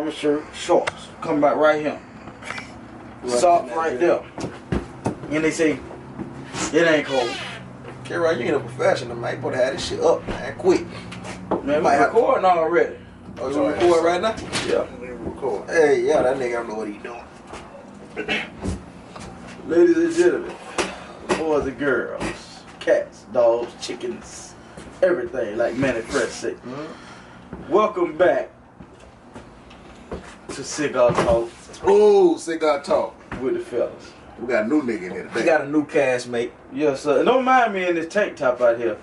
army shirt, shorts. Come back right here. Socks right there. And they say, it ain't cold. K-Rod, you ain't a professional, man. You better have this shit up, man, quick. Man, we recording already. Oh, you recording right now? Yeah. Record. Hey, yeah, that nigga don't know what he doing. Ladies and gentlemen, boys and girls, cats, dogs, chickens, everything, like Manny Fresh said. Welcome back to Cigar Talk. Oh, Cigar Talk. With the fellas. We got a new nigga in here today. We got a new castmate. Yes, sir. Don't mind me in this tank top out here.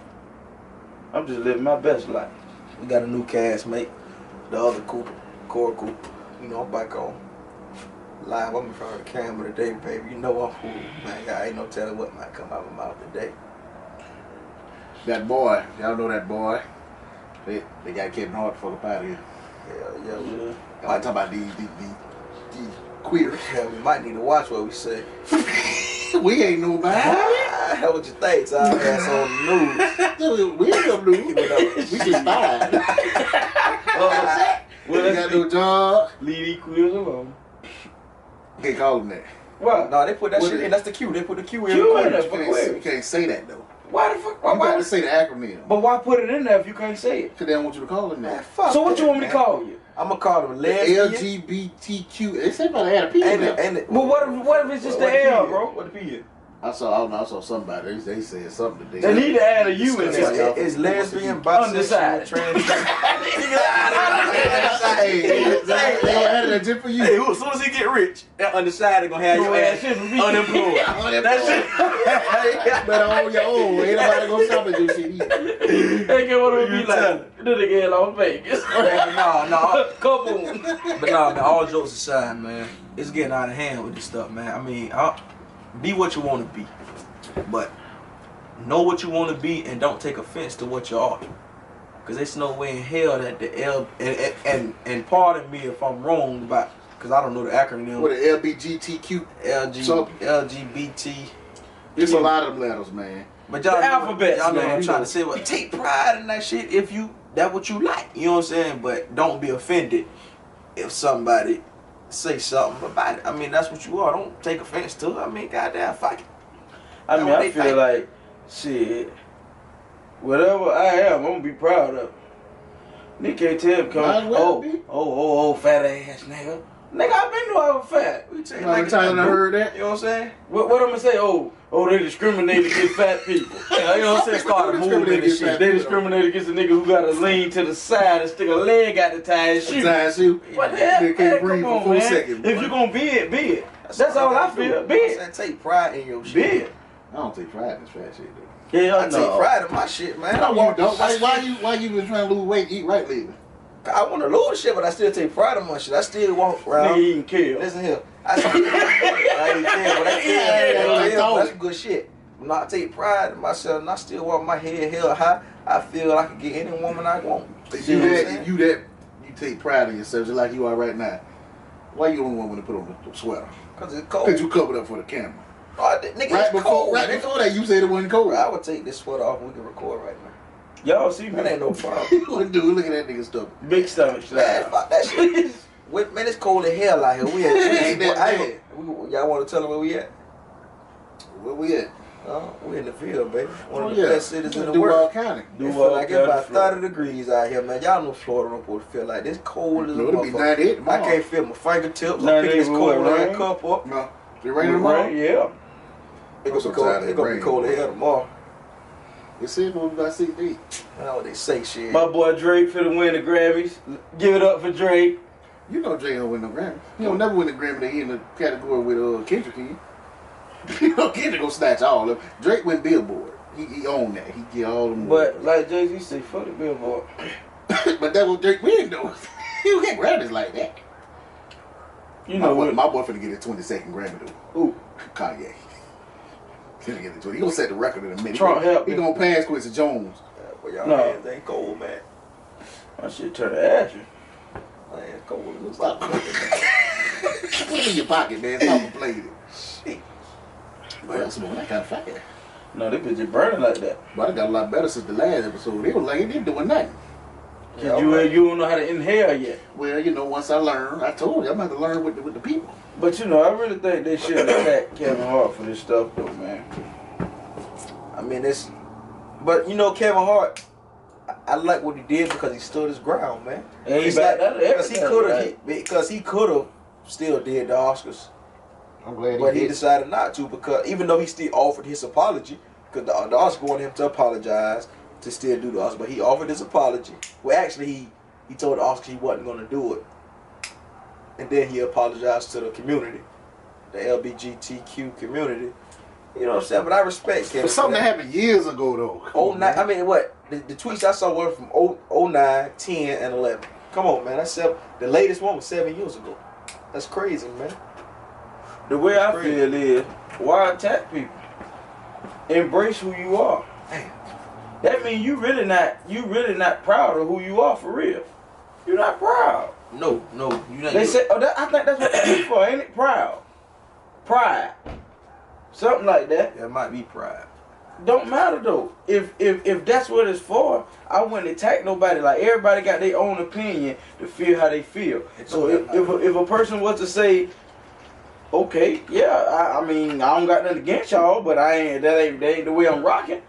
I'm just living my best life. We got a new castmate. The other Cooper, Core Cooper. You know, I'm back on live. I'm in front of the camera today, baby. You know I'm cool, man. I ain't no telling what might come out of my mouth today. That boy, y'all know that boy. They got Kevin Hart fuck up out of here. Yeah. I'm talking about these queers. Yeah, we might need to watch what we say. We ain't nobody. Hell, what you think? So our ass on the news. We ain't no news. We just fired. We got no job. Leave these queers alone. Can't call them that. What? No, they put that shit in. That's the Q. They put the Q in. You can't say that though. Why the fuck? You gotta say the acronym. But why put it in there if you can't say it? Because they don't want you to call them that. Fuck so what that, you want me man. to call you? I'm gonna call them lesbian. LGBTQ. They said about to add a P in there. But what if it's just the L, bro? What the P is? I saw somebody. They said something today. They need to add a U in there. It's lesbian, bisexual, transgender. Hey, they gonna add that just for you. Hey, as soon as he get rich, that undecided gonna have your ass unemployed. That shit. But on your own, ain't nobody gonna stop at your shit either. They get what it be like. Do it again, Las Vegas. No. Couple. But nah, man, all jokes aside, man, it's getting out of hand with this stuff, man. I mean, be what you want to be, but know what you want to be and don't take offense to what you are. Cause there's no way in hell that the L and pardon me if I'm wrong about, cause I don't know the acronym. What the LBGTQ? LGBT. It's a lot of them letters, man. But y'all The alphabets, y'all know man. what I'm trying to say. Well, take pride in that shit if that what you like. You know what I'm saying? But don't be offended if somebody say something about it. I mean, that's what you are. Don't take offense to it. I mean, goddamn, fuck it. I mean, I feel like, shit, whatever I am, I'm gonna be proud of. Nigga can't tell me, oh, fat ass nigga. Nigga, I been knew I was fat. How many times I heard that? You know what I'm saying? What I'm gonna say? Oh, they discriminate against fat people. Yeah, you know what I'm saying? Start moving and shit. They discriminate against a nigga who gotta lean to the side and stick a leg out the tie shoe. What the hell? They can't breathe for 4 seconds. If you gonna be it, be it. That's all I feel. Be it. Take pride in your shit. Be it. I don't take pride in this fat shit, though. Yeah, I take pride in my shit, man. No, you don't. Why you been trying to lose weight, eat right lately? I want to lose shit, but I still take pride in my shit. I still walk around. Nigga eating kale. Listen here. I eat kale, but that's good shit. When I take pride in myself and I still walk my head held high, I feel I can get any woman I want. You take pride in yourself just like you are right now. Why you don't want to put on the sweater? Cause it's cold. Cause you covered up for the camera. Oh, nigga, right before that, you said it wasn't cold. I would take this sweater off and we can record right now. Y'all see me? That ain't no problem. What dude? Look at that nigga stuff. Big stomach. Man, fuck that shit. Man, it's cold as hell out here. Y'all want to tell them where we at? Where we at? We in the field, baby. One of the best cities in the Duval world. County. It feel like it's about 30 degrees out here, man. Y'all know Florida don't supposed to feel like this. Cold as a It'll be 98 tomorrow. I can't feel my fingertips. I'm picking this cold ass cup up. No. It rain tomorrow? Yeah. It's gonna be cold as hell tomorrow. It said we'll be about 6 feet. I know what they say, shit. My boy Drake finna win the Grammys. Give it up for Drake. You know Drake don't win no Grammy. He don't never win the Grammy that he in the category with Kendrick in. You know Kendrick gonna snatch all of them. Drake win Billboard. He owned that. He get all them. But like Jay-Z say, fuck the Billboard. But that was Drake win though. You can't Grammys like that. You know what? My boy finna get his 22nd Grammy though. Who? Kanye. He gonna set the record in a minute. Trump help He gonna pass Quincy Jones. But y'all hands ain't cold, man. My shit turn to ashes. My hands cold. It looks Stop. like Put it in your pocket, man. Stop complaining. shit. But that's smoking that kind of fire. No, they bitch just burning like that. But I got a lot better since the last episode. They was like, they doing nothing. Cause you don't know how to inhale yet. Well, you know, once I learn, I told you I'm going to learn with the people. But you know, I really think they should attack Kevin Hart for this stuff, though, man. I mean, but you know, Kevin Hart, I like what he did because he stood his ground, man. And he's like, because he could have still did the Oscars. I'm glad but he decided not to, because even though he still offered his apology, because the Oscar wanted him to apologize to still do the Oscar, but he offered his apology. Well, actually, he told the Oscar he wasn't going to do it, and then he apologized to the community, the LGBTQ community. You know what I'm saying? But I respect Kevin. But something that happened years ago, though. 09, I mean, what? The tweets I saw were from 09, 10, and 11. Come on, man. The latest one was 7 years ago. That's crazy, man. The way I feel is, why attack people? Embrace who you are. Damn. That means you really not proud of who you are for real. You're not proud. No, you're not. They say, I think that's what it's for, ain't it? Pride. Something like that. That might be pride. Don't matter though. If that's what it's for, I wouldn't attack nobody. Like, everybody got their own opinion to feel how they feel. So if a person was to say, okay, yeah, I mean, I don't got nothing against y'all, but that ain't the way I'm rocking.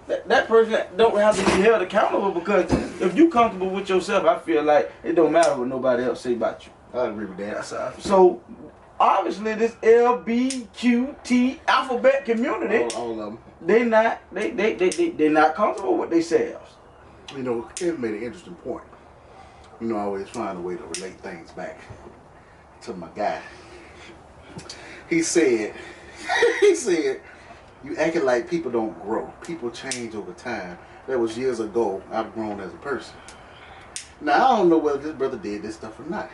That person don't have to be held accountable, because if you comfortable with yourself, I feel like it don't matter what nobody else say about you. I agree with that. So obviously this LBQT alphabet community, all of them, they not comfortable with themselves. You know, Kevin made an interesting point. You know, I always find a way to relate things back to my guy. He said, you acting like people don't grow. People change over time. That was years ago. I've grown as a person. Now, I don't know whether this brother did this stuff or not,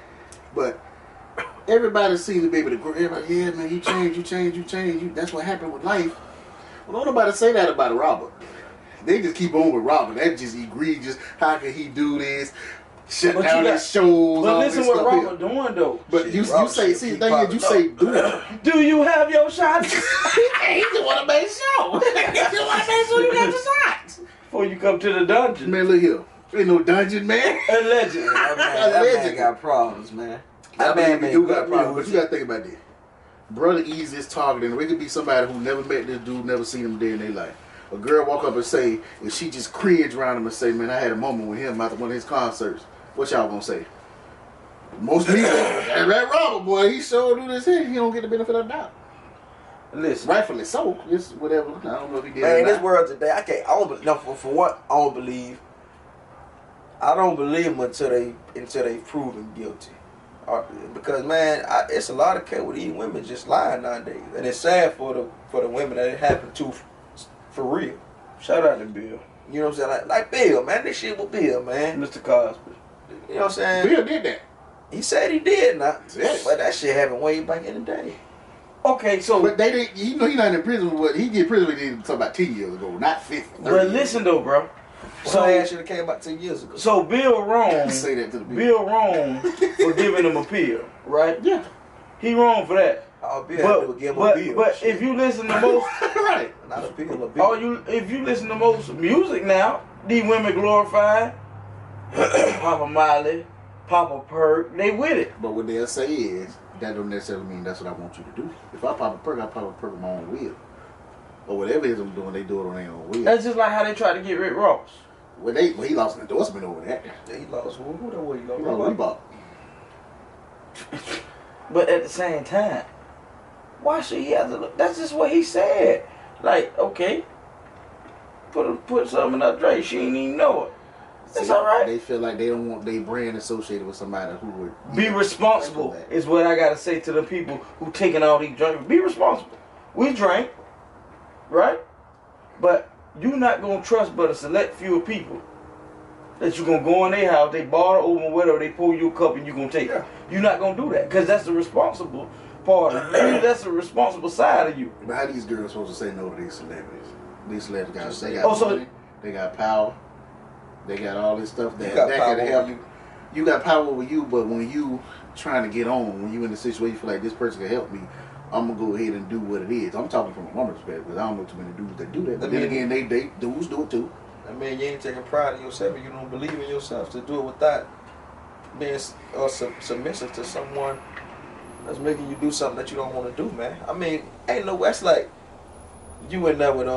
but everybody seems to be able to grow. Everybody, yeah, man, you change. That's what happened with life. Well, don't nobody say that about Robert. They just keep on with Robert. That's just egregious. How can he do this? Shut down his shows. But listen what Robert doing though. But you say, see, the thing is, you say, do it. Do you have your shots? He just want to make sure. He just want to make sure you got your shots Before you come to the dungeon. Man, look here. Ain't no dungeon, man. Allegedly. That man got problems, man. That man do got problems, but you got to think about this. Brother Easy is targeting. It could be somebody who never met this dude, never seen him a day in their life. A girl walk up and say, and she just cringe around him and say, man, I had a moment with him after one of his concerts. What y'all gonna say? Most people, that Robert boy, he sure do this here. He don't get the benefit of the doubt. Listen, rightfully so. It's whatever. I don't know if he did. Man, in this world today, I don't. For what I don't believe. I don't believe them until they proven guilty. Because man, it's a lot of case with these women just lying nowadays, and it's sad for the women that it happened to, for real. Shout out to Bill. You know what I'm saying? Like Bill, man. This shit with Bill, man. Mr. Cosby. You know what I'm saying? Bill did that. He said he did, not. Yes. But that shit happened way back in the day. Okay, so but they didn't. You know, he not in prison. What he get prison? He did about 10 years ago, not 50. But listen though, bro. So that should have came about 10 years ago. So Bill wrong. Say that to the people. Bill wrong for giving him appeal, right? Yeah. He wrong for that. But if you listen to most right, not appeal. If you listen to most music now, these women glorify Papa Miley, Papa Perk, they with it. But what they'll say is that don't necessarily mean that's what I want you to do. If I pop a perk, I pop a perk on my own will. Or whatever it is I'm doing, they do it on their own will. That's just like how they tried to get Rick Ross. Well, he lost an endorsement over that. Yeah, he lost. Who that was? He lost Reebok. But at the same time, why should he have to look? That's just what he said. Like, okay, put something in that drink. She ain't even know it. That's all right. They feel like they don't want their brand associated with somebody who would be responsible. Is what I gotta say to the people who taking all these drinks. Be responsible. We drank, right? But you not gonna trust but a select few of people that you gonna go in their house, they bar over whatever, they pour you a cup and you gonna take it. You're not gonna do that because that's the responsible part of you. That's the responsible side of you. But how these girls supposed to say no to these celebrities? These celebrities they got money, they got power, they got all this stuff that can help you. You got power over you, but when you trying to get on, when you in a situation you feel like this person can help me, I'm gonna go ahead and do what it is. I'm talking from a woman's perspective because I don't know too many dudes that do that. But then again, they dudes do it too. I mean, you ain't taking pride in yourself and you don't believe in yourself to do it without being submissive to someone that's making you do something that you don't want to do, man. I mean, that's like you in there with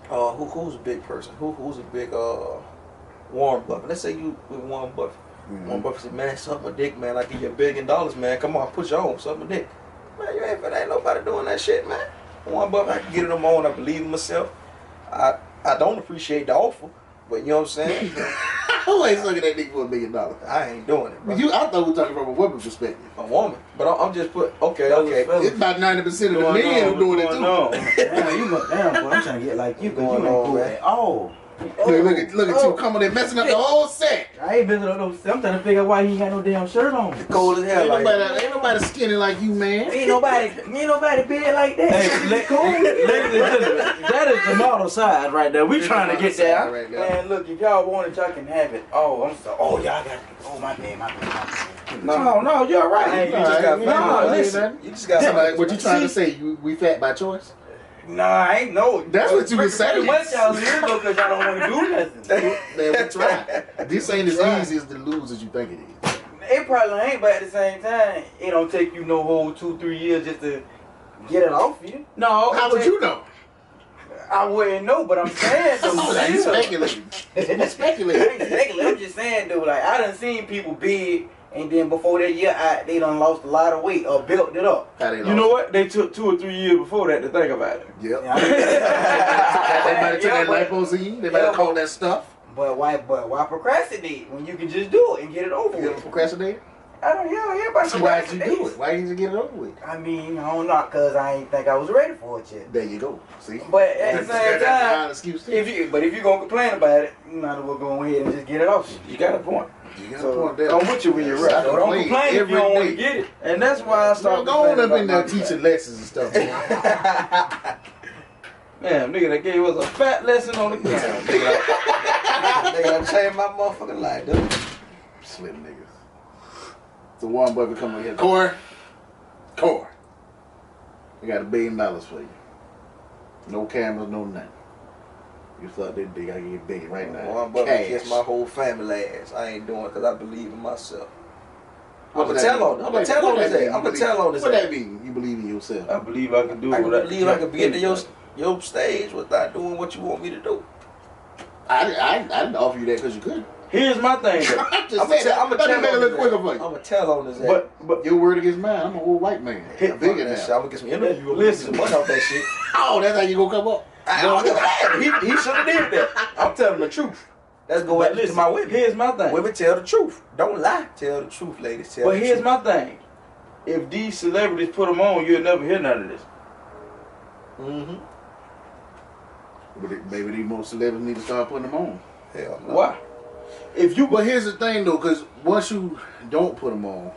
who's a big person? Who's a big Warren Buffett? Let's say you with Warren Buffett. Mm-hmm. Warren Buffett said, man, suck my dick, man. I give you $1 billion, man. Come on, put your own, suck my dick. Man, you ain't nobody doing that shit, man. Warren Buffett, I can get it on my own. I believe in myself. I don't appreciate the offer, but you know what I'm saying? Who ain't sucking that dick for $1 million? I ain't doing it, bro. I thought we were talking from a woman's perspective. A woman. But I'm just okay. It's about 90% of the men who doing it too. Damn, boy, I'm trying to get like you, because you ain't cool at all. Look at you coming in messing up the whole set. I ain't messing up no set. I'm trying to figure out why he ain't got no damn shirt on. Cold as hell. Ain't nobody skinny like you, man. Ain't nobody big like that. Hey, ladies and gentlemen, that is the model size right there. We trying to get there. Right, man, look, if y'all want it, y'all can have it. Oh, I'm sorry. Oh, y'all got it. Oh, my bad. No, you're right. You just got listen. You just got somebody. What you trying to say? We fat by choice? Nah, I ain't know. That's what you was saying. What y'all live because y'all don't want to do nothing. Man, we try. This ain't as easy as to lose as you think it is. It probably ain't, but at the same time, it don't take you no whole 2-3 years just to get it off you. No. How would you know? I wouldn't know, but I'm saying something. You speculating. You speculating. I ain't speculating. I'm just saying, dude, like, I done seen people big, and then before that year, they done lost a lot of weight or built it up. You know what? They took 2 or 3 years before that to think about it. Yep. They might have took that liposine. They might have called that stuff. But why procrastinate when you can just do it and get it over with? You ever procrastinate? I don't know. Everybody so why did you do it? Why didn't you get it over with? I mean, I don't know, because I ain't think I was ready for it yet. There you go. See? But at the same time, excuse if you're going to complain about it, you might as well go ahead and just get it off. You got a point. You got a point there. I'm with you when you're right. Don't complain if you don't want to get it. And that's why I started going up in there teaching lessons and stuff. Man, nigga, that gave us a fat lesson on the ground. Nigga, done changed my motherfucking life, dude. Slim niggas. So Warren Buffett come over here. Core. We got $1 billion for you. No cameras, no nothing. You thought that dick, I get big right now. Warren Buffett kissed my whole family ass. I ain't doing it because I believe in myself. I'm gonna tell on his ass. What that mean? You believe in yourself? I believe I can do it. I believe I can get to your stage without doing what you want me to do. I didn't offer you that because you couldn't. Here's my thing. I'm gonna tell on his ass. But your word against mine. I'm an old white man. I'm bigger now. I'm gonna get some interview. Listen, money off that shit. Oh, that's how you gonna come up? He should have did that. I'm telling the truth. Let's go back to my women. Here's my thing. Women, tell the truth. Don't lie. Tell the truth, ladies. But here's my thing. If these celebrities put them on, you'll never hear none of this. Mm-hmm. But maybe these more celebrities need to start putting them on. Hell no. Why? But here's the thing though, because once you don't put them on,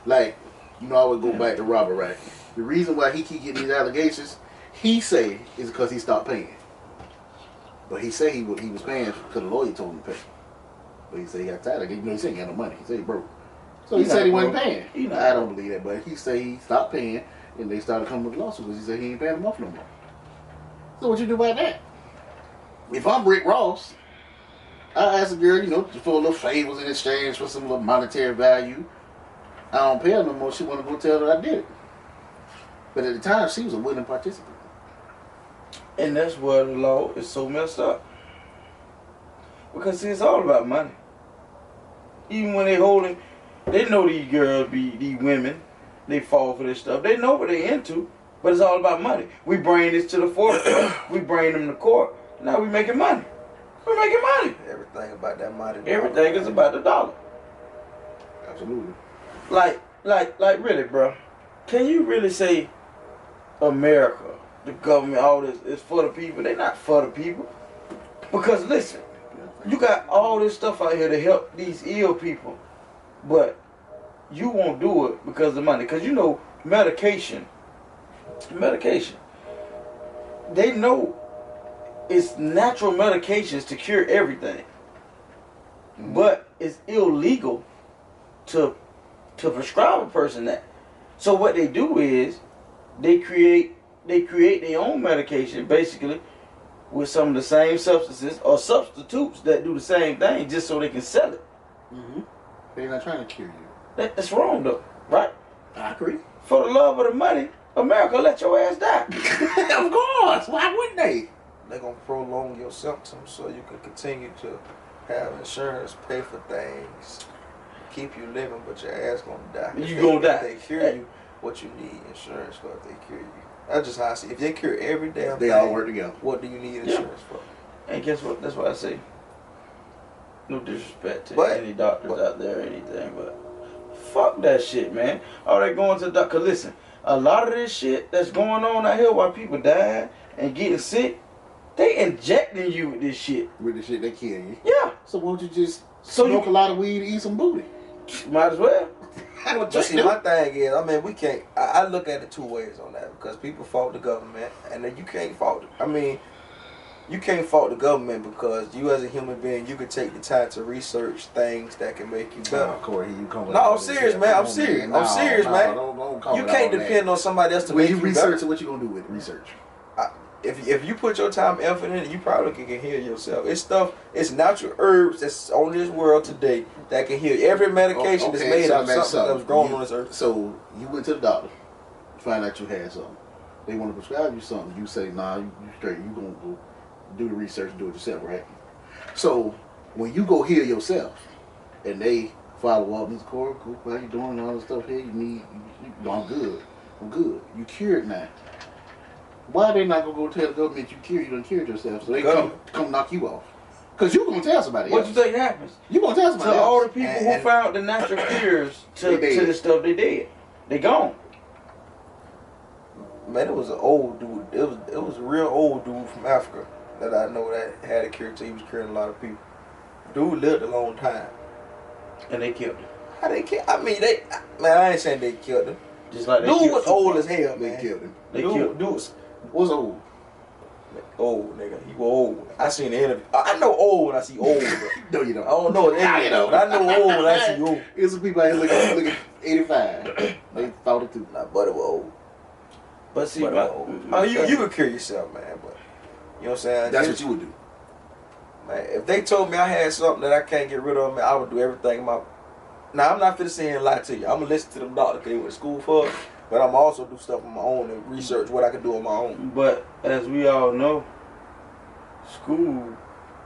like you know, I would go back to Robert, right? The reason why he keep getting these allegations, he say is because he stopped paying. But he say he was paying because the lawyer told him to pay. But he said he got tired of it. You know, he said he got no money. He said he broke. So he said he wasn't paying. I don't believe that, but he said he stopped paying, and they started coming with lawsuits because he said he ain't paying them off no more. So what you do about that? If I'm Rick Ross, I ask a girl, you know, for a little favors in exchange for some little monetary value. I don't pay her no more. She want to go tell her I did it. But at the time, she was a willing participant. And that's where the law is so messed up. Because see, it's all about money. Even when they know these girls these women, they fall for this stuff. They know what they into, but it's all about money. We bring this to the forefront. We bring them to court. Now we making money. We're making money. Everything about that money. Everything is about the dollar. Absolutely. Like really, bro. Can you really say America, the government, all this is for the people? They're not for the people. Because listen, you got all this stuff out here to help these ill people, but you won't do it because of money. Because you know, medication, they know it's natural medications to cure everything. Mm-hmm. But it's illegal to prescribe a person that. So what they do is they create their own medication basically with some of the same substances or substitutes that do the same thing just so they can sell it. Mm-hmm. They're not trying to cure you. That's wrong though, right? I agree. For the love of the money, America let your ass die. Of course. Why wouldn't they? They're gonna prolong your symptoms so you can continue to have insurance, pay for things, keep you living, but your ass gonna die. You gonna die. If they cure you, what you need insurance for if they cure you. That's just how I see it. If they cure every damn they thing, all work together. what do you need insurance for? And guess what? That's why I say, no disrespect to any doctors out there or anything, but fuck that shit, man. All they going to the doctor. Listen, a lot of this shit that's going on out here while people die and getting sick, they injecting you with this shit. With the shit they kill you. Yeah. So won't you just smoke a lot of weed and eat some booty? Might as well. But see, my thing is, I mean, we can't. I look at it two ways on that because people fault the government, and then you can't fault. I mean, you can't fault the government because you, as a human being, you could take the time to research things that can make you better. Corey, you come with no, I'm serious, man. I'm serious. I'm serious, man. Don't you can't depend on somebody else to make you better. When you research, what you gonna do with it? Research. If you put your time and effort in it, you probably can heal yourself. It's natural herbs that's on this world today that can heal. Every medication that's made out of something that was grown on this earth. So you went to the doctor, find out you had something. They want to prescribe you something. You say, nah, you straight. You gonna go do the research, do it yourself, right? So when you go heal yourself, and they follow up, Mr. Corey, cool, how you doing? All this stuff here, I'm good. I'm good. You cured now. Why they not gonna go tell the government you done cured yourself so they come knock you off? Because you gonna tell somebody else. What you think happens? You gonna tell somebody else. To all the people who found the natural cures to the stuff they did. They gone. Man, it was an old dude. It was a real old dude from Africa that I know that had a cure. He was curing a lot of people. Dude lived a long time. And they killed him. How they killed? I mean, I ain't saying they killed him. Just like dude was old as hell, man. They killed him. Dude was old. Old nigga, he was old. I seen the interview. I know old when I see old. No, you don't. I don't know. You know. But I know old when I see old. Here's some people out here looking 85. They thought it too. Nah, but it was old. But see, you could cure yourself, man. But you know what I'm saying? That's what you would do. Man, if they told me I had something that I can't get rid of, man, I would do everything in my. Now I'm not finna sit here and lie to you. I'm gonna listen to them doctors they went to school for. But I'm also do stuff on my own and research what I can do on my own. But as we all know, school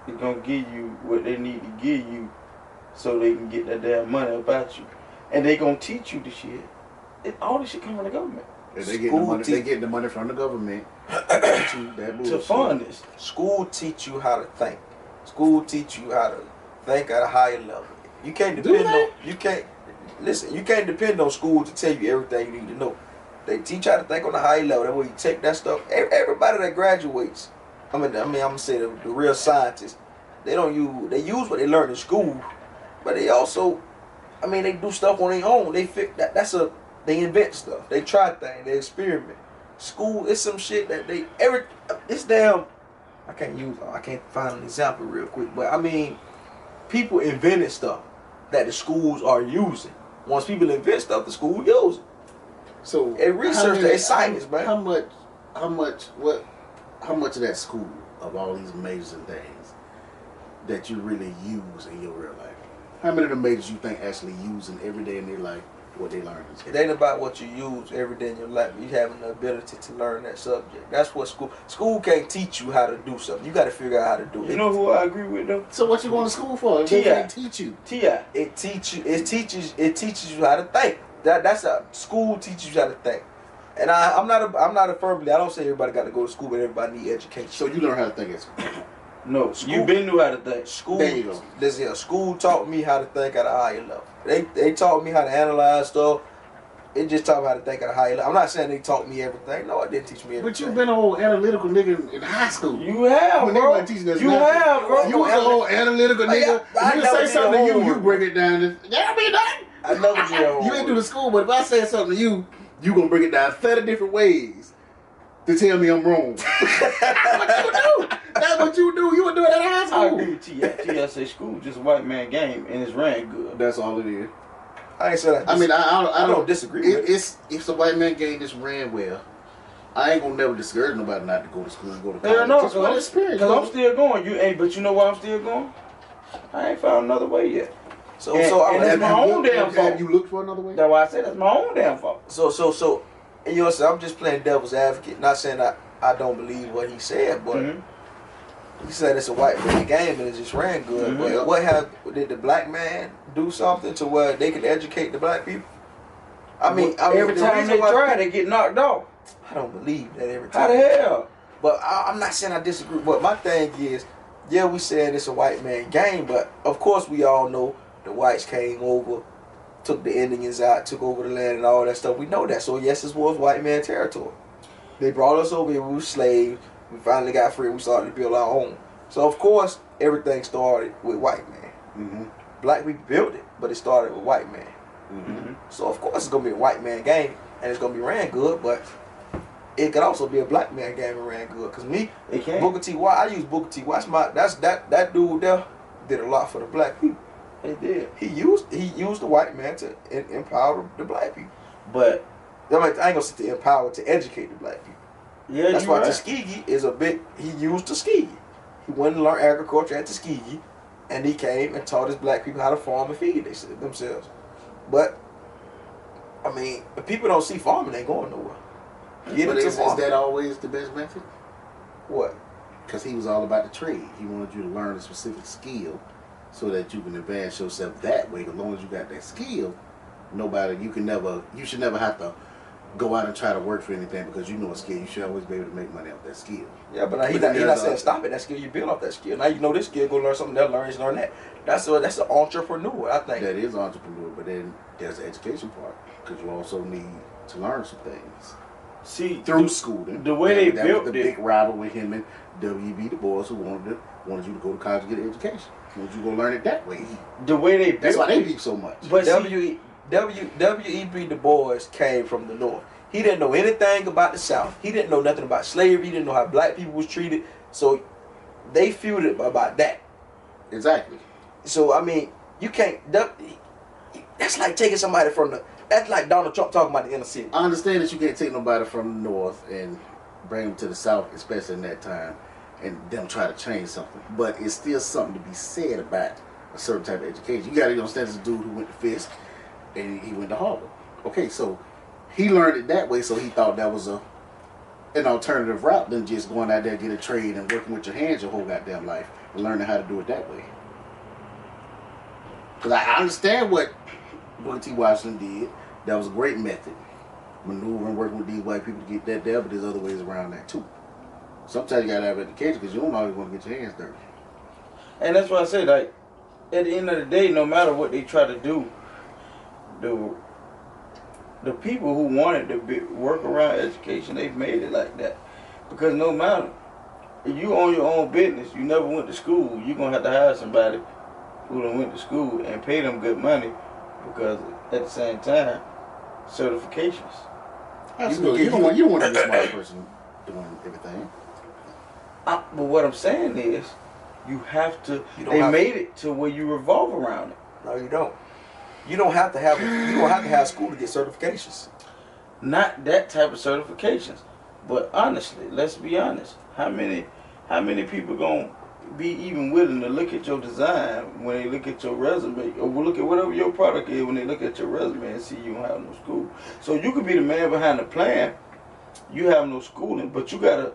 is gonna give you what they need to give you so they can get that damn money about you. And they gonna teach you the shit. All this shit come from the government. If they get the money from the government to fund this. School teach you how to think. School teach you how to think at a higher level. You can't depend on you can't depend on school to tell you everything you need to know. They teach you how to think on a high level. That way you take that stuff. Everybody that graduates, I'm gonna say the real scientists, they use what they learn in school, but they also, they do stuff on their own. They they invent stuff. They try things. They experiment. School is some shit that I can't find an example real quick, but people invented stuff that the schools are using. Once people invent stuff, the school uses it. So research that science, man. How much of that school of all these majors and things that you really use in your real life? How many of the majors you think actually using every day in their life what they learn in school? It ain't about what you use every day in your life. You having the ability to learn that subject. That's what school can't teach you how to do something. You got to figure out how to do it. You know who I agree with though? So what you going to school for? They can't teach you. It teaches you how to think. That's a school teaches you how to think. And I'm not a firm believer. I don't say everybody got to go to school, but everybody need education. So you learn how to think at school. No, you been knew how to think. School. There you go. School taught me how to think at a higher level. They taught me how to analyze stuff. It just taught me how to think at a higher level. I'm not saying they taught me everything. No, it didn't teach me everything. But you've been an old analytical nigga in high school. You have, when bro. They teaching us you have, bro. You was an old analytical nigga. You say something to you break it down. That be done. I never did. You ain't do the school, but if I say something to you, you gonna break it down 30 different ways to tell me I'm wrong. That's what you do. That's what you do. You would do it at high school. I agree with T.I. say school just a white man game and it's ran good. That's all it is. I ain't said that. I don't disagree with it. It's a white man game that's ran well. I ain't gonna never discourage nobody not to go to school and go to college. Yeah, no, Just for the experience. Because I'm still going. But you know why I'm still going? I ain't found another way yet. So that's my own damn fault. Have you looked for another way? That's why I said that's my own damn fault. So, and you know, I'm just playing devil's advocate. Not saying I don't believe what he said, but he said it's a white man game and it just ran good. But did the black man do something to where they could educate the black people? I mean, every time they try, they get knocked off. I don't believe that every time. How the hell? But I'm not saying I disagree. But my thing is, yeah, we said it's a white man game, but of course we all know the whites came over, took the Indians out, took over the land and all that stuff. We know that. So yes, this was white man territory. They brought us over here. We were slaves. We finally got free. We started to build our own. So of course, everything started with white man. Black people built it, but it started with white man. So of course it's gonna be a white man game, and it's gonna be ran good, but it could also be a black man game and ran good. Cause me, Booker T. White, I use Booker T. White. That dude there did a lot for the black people. He did. He used the white man to empower the black people. But I ain't gonna say to empower, to educate the black people. Yeah, that's why Tuskegee is he used Tuskegee. He went and learned agriculture at Tuskegee, and he came and taught his black people how to farm and feed themselves. But I mean, if people don't see farming, they ain't going nowhere. But is that always the best method? What? Because he was all about the trade. He wanted you to learn a specific skill so that you can advance yourself that way. As long as you got that skill, you should never have to go out and try to work for anything because you know a skill. You should always be able to make money off that skill. Yeah, but he's not saying stop it. That skill, you build off that skill. Now you know this skill, go learn something, learn that. That's an entrepreneur, I think. That is entrepreneur, but then there's the education part because you also need to learn some things. See, through schooling. The way they built the big rival with him and W.B. Du Bois, who wanted you to go to college and get an education. Wanted you to go learn it that way. The way they built that's why they beef so much. But W.E.B. Du Bois came from the North. He didn't know anything about the South. He didn't know nothing about slavery. He didn't know how black people was treated. So they feuded about that. Exactly. So I mean, you can't. That's like taking somebody from the. That's like Donald Trump talking about the inner city. I understand that you can't take nobody from the North and bring them to the South, especially in that time, and them try to change something. But it's still something to be said about a certain type of education. You got to understand this dude who went to Fisk and he went to Harvard. Okay, so he learned it that way, so he thought that was an alternative route than just going out there, get a trade and working with your hands your whole goddamn life and learning how to do it that way. Because I understand what Booker T. Washington did. That was a great method. Maneuvering, working with these white people to get that there, but there's other ways around that too. Sometimes you gotta have education because you don't always want to get your hands dirty. And that's why I say, like, at the end of the day, no matter what they try to do, the people who wanted to work around education, they've made it like that. Because no matter, if you own your own business, you never went to school, you're gonna have to hire somebody who done went to school and pay them good money because at the same time, certifications. Absolutely. You don't want every smart person doing everything. But what I'm saying is, you have to. They made it to where you revolve around it. No, you don't. You don't have to have school to get certifications. Not that type of certifications. But honestly, let's be honest. How many people gonna be even willing to look at your design when they look at your resume, or look at whatever your product is when they look at your resume and see you don't have no school? So you could be the man behind the plan. You have no schooling, but you gotta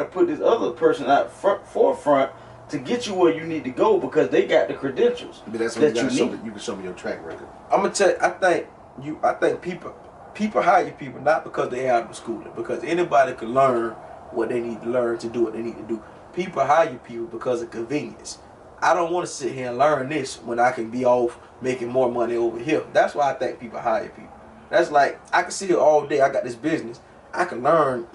put this other person out forefront to get you where you need to go because they got the credentials. But that's what you can show me your track record. I'm gonna tell you, I think people hire people not because they have the schooling, because anybody can learn what they need to learn to do what they need to do. People hire people because of convenience. I don't want to sit here and learn this when I can be off making more money over here. That's why I think people hire people. That's like, I can sit here all day, I got this business, I can learn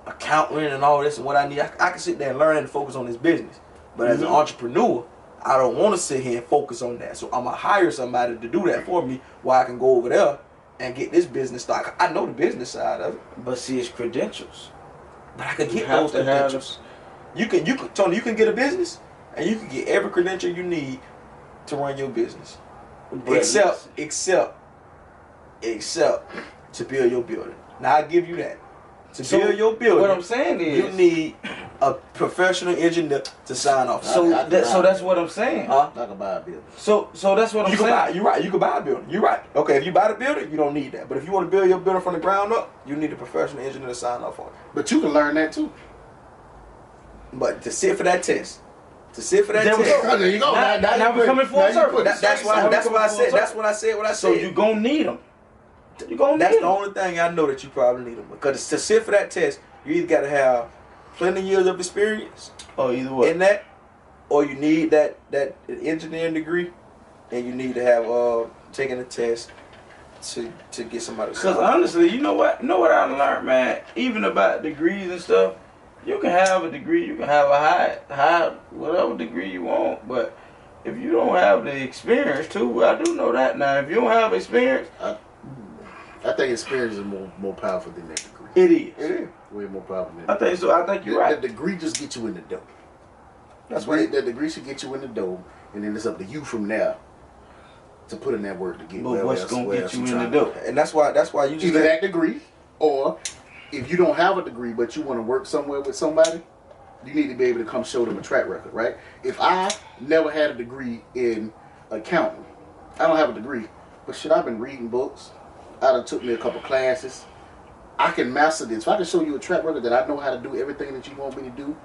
accounting and all this and what I need. I can sit there and learn and focus on this business. But as an entrepreneur, I don't want to sit here and focus on that. So I'm going to hire somebody to do that for me while I can go over there and get this business started. I know the business side of it. But see, it's credentials. But I can get those credentials. Tony, you can get a business and you can get every credential you need to run your business. Except to build your building. Now I give you that. To build your building, what I'm saying is you need a professional engineer to sign off. So that's what I'm saying. I can buy a building. So that's what I'm saying. You're right. You can buy a building. You're right. Okay, if you buy the building, you don't need that. But if you want to build your building from the ground up, you need a professional engineer to sign off on it. But you can learn that too. But to sit for that test. There you go. Now we're coming full circle. That's why I said. That's what I said. What I said. So you gonna need them. That's the only thing I know that you probably need them. Because to sit for that test, you either got to have plenty of years of experience. Or either way. In that, or you need that engineering degree, and you need to have taken a test to get somebody. Because honestly, you know what I learned, man. Even about degrees and stuff, you can have a degree, you can have a high whatever degree you want, but if you don't have the experience too, I do know that now. If you don't have experience, I think experience is more powerful than that degree. It is. Way more powerful than that. I think so. I think you're right. The degree just gets you in the door. That's right. The degree should get you in the door, and then it's up to you from there to put in that work to get. But what's gonna get you in the door? And that's why you just either that degree, or if you don't have a degree but you want to work somewhere with somebody, you need to be able to come show them a track record, right? If I never had a degree in accounting, I don't have a degree, but shit, I've been reading books. I done took me a couple classes. I can master this. If I can show you a track record that I know how to do everything that you want me to do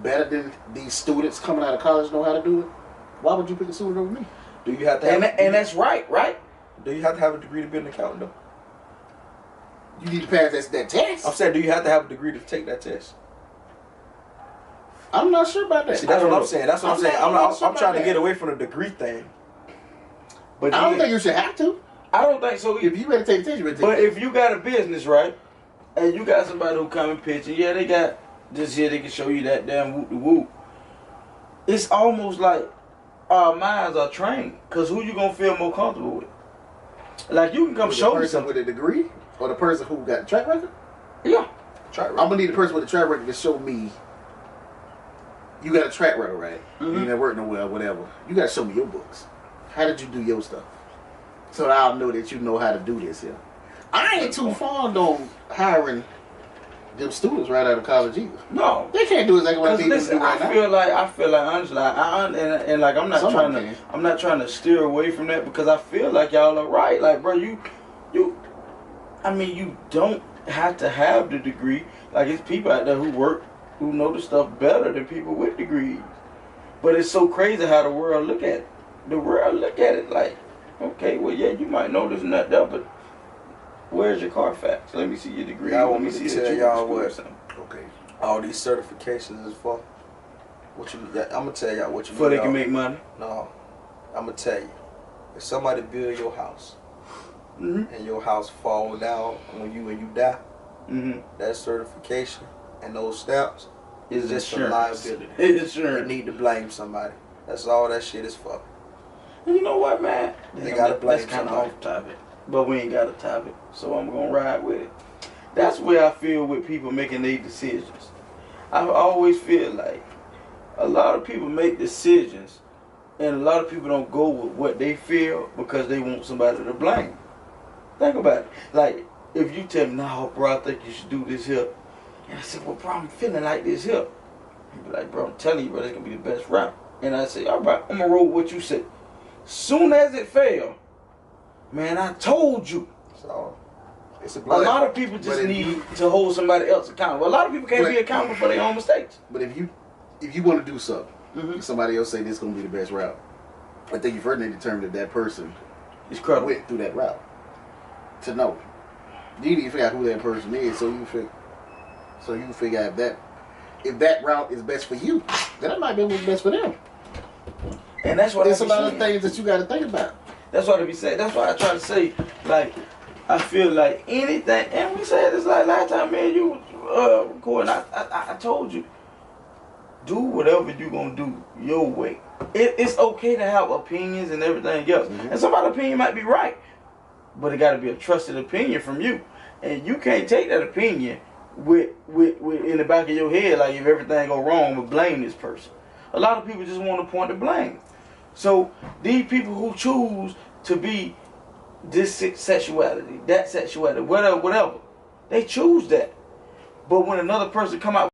better than these students coming out of college know how to do it, why would you pick a student over me? Do you have to have and that's right? Do you have to have a degree to be an accountant though? You need to pass that test. I'm saying, do you have to have a degree to take that test? I'm not sure about that. See, that's what I'm saying. I'm trying to get away from the degree thing. But I don't think you should have to. I don't think so. If you better take the test, you better take But if you got a business, right, and you got somebody who come and pitch, and yeah, they got this here, they can show you that damn whoop-de-whoop. It's almost like our minds are trained. Because who you going to feel more comfortable with? Like, you can come show me something. The person with a degree? Or the person who got a track record? Yeah. Track record. I'm going to need the person with a track record to show me. You got a track record, right? You didn't work nowhere, whatever. You got to show me your books. How did you do your stuff? So that I'll know that you know how to do this here. I ain't too fond on hiring them students right out of college either. No, they can't do exactly what I need them to do right now. I feel like honestly, and like I'm not trying to steer away from that because I feel like y'all are right. Like, bro, you don't have to have the degree. Like, it's people out there who know the stuff better than people with degrees. But it's so crazy how the world look at it. The world look at it like, okay, well, yeah, you might know this and that, but where's your Carfax? Let me see your degree. I want me to tell y'all what. Okay. All these certifications is for. I'm gonna tell y'all what you. For they can make money. No, I'm gonna tell you. If somebody build your house, and your house fall down when you die, that certification and those stamps is just a liability. It's sure. You need to blame somebody. That's all that shit is for. And you know what, man? They gotta blame kind of somebody. off topic, but we ain't got a topic, so I'm gonna ride with it. That's where I feel with people making their decisions. I always feel like a lot of people make decisions, and a lot of people don't go with what they feel because they want somebody to blame. Think about it. Like, if you tell me, "No, bro, I think you should do this here," and I say, "Well, bro, I'm feeling like this here," you be like, "Bro, I'm telling you, bro, it's gonna be the best route." And I say, "All right, I'm gonna roll with what you say." Soon as it failed, man, I told you. So it's a lot of people just need to hold somebody else accountable. A lot of people can't be accountable for their own mistakes. But if you want to do something, somebody else say this is gonna be the best route, I think you first need to determine that person is credible. Went through that route to know. You need to figure out who that person is, so you can figure out if that route is best for you, then it might be what's best for them. And that's what there's a lot of things that you got to think about. That's what I be saying. That's why I try to say, like, I feel like anything, and we said this like last time, man, you recording. I told you, do whatever you gonna do your way. It's okay to have opinions and everything else, and somebody's opinion might be right, but it got to be a trusted opinion from you, and you can't take that opinion with in the back of your head, like if everything go wrong, but blame this person. A lot of people just want to point the blame. So these people who choose to be this sexuality, that sexuality, whatever, they choose that. But when another person come out